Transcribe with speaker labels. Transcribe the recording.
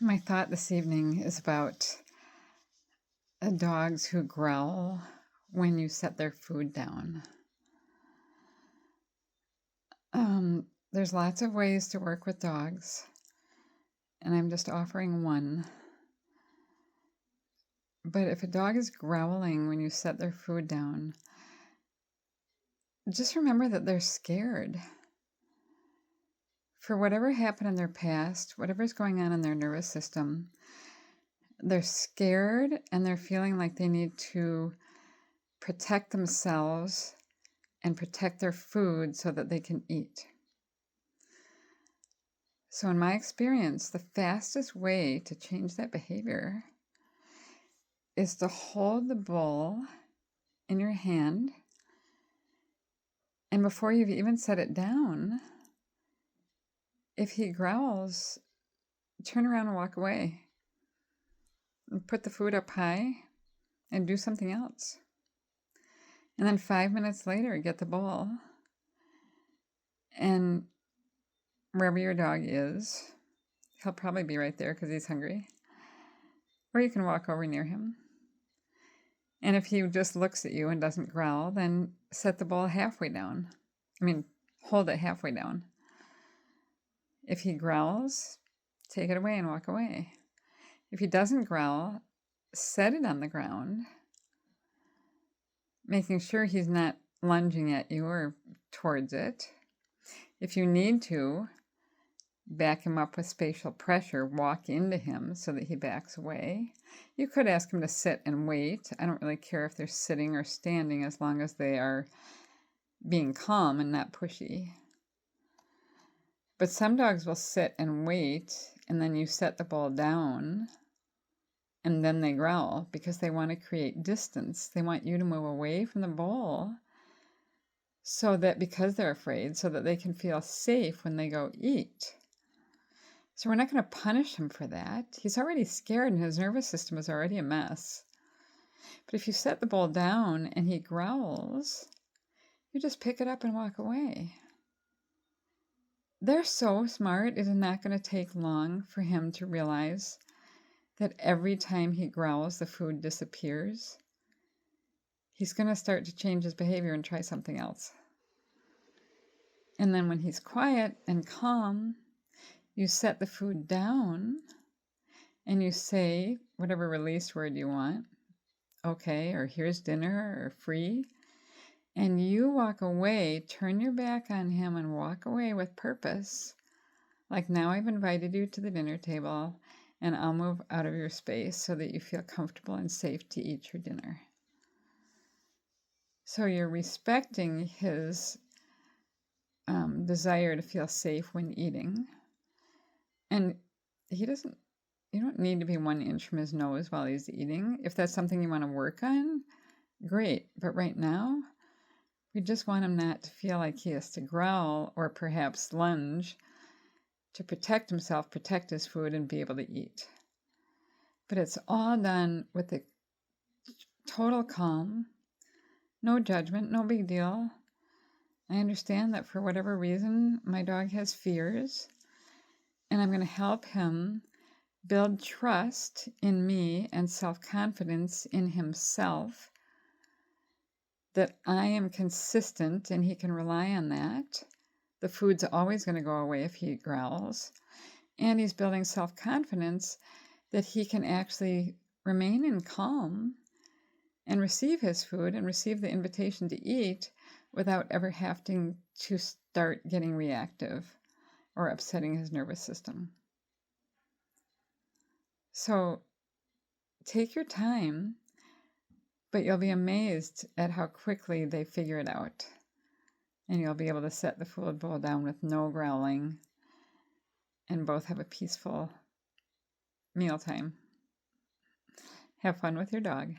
Speaker 1: My thought this evening is about dogs who growl when you set their food down. There's lots of ways to work with dogs, and I'm just offering one. But if a dog is growling when you set their food down, just remember that they're scared. For whatever happened in their past, whatever's going on in their nervous system, they're scared and they're feeling like they need to protect themselves and protect their food so that they can eat. So in my experience, the fastest way to change that behavior is to hold the bowl in your hand, and before you've even set it down, if he growls, turn around and walk away. And put the food up high and do something else. And then 5 minutes later, get the bowl, and wherever your dog is, he'll probably be right there because he's hungry. Or you can walk over near him. And if he just looks at you and doesn't growl, then set the bowl halfway down. Hold it halfway down. If he growls, take it away and walk away. If he doesn't growl, set it on the ground, making sure he's not lunging at you or towards it. If you need to, back him up with spatial pressure, walk into him so that he backs away. You could ask him to sit and wait. I don't really care if they're sitting or standing as long as they are being calm and not pushy. But some dogs will sit and wait, and then you set the bowl down, and then they growl because they want to create distance. They want you to move away from the bowl so that, because they're afraid, so that they can feel safe when they go eat. So we're not going to punish him for that. He's already scared and his nervous system is already a mess. But if you set the bowl down and he growls, you just pick it up and walk away. They're so smart, it is not going to take long for him to realize that every time he growls, the food disappears. He's going to start to change his behavior and try something else. And then when he's quiet and calm, you set the food down and you say whatever release word you want, okay, or here's dinner, or free, and you walk away, turn your back on him and walk away with purpose. Like, now I've invited you to the dinner table and I'll move out of your space so that you feel comfortable and safe to eat your dinner. So you're respecting his desire to feel safe when eating. And you don't need to be 1 inch from his nose while he's eating. If that's something you want to work on, great. But right now, we just want him not to feel like he has to growl or perhaps lunge to protect himself, protect his food, and be able to eat. But it's all done with the total calm, no judgment, no big deal. I understand that for whatever reason, my dog has fears, and I'm going to help him build trust in me and self-confidence in himself, that I am consistent and he can rely on that. The food's always going to go away if he growls. And he's building self-confidence that he can actually remain in calm and receive his food and receive the invitation to eat without ever having to start getting reactive or upsetting his nervous system. So take your time, but you'll be amazed at how quickly they figure it out. And you'll be able to set the food bowl down with no growling and both have a peaceful mealtime. Have fun with your dog.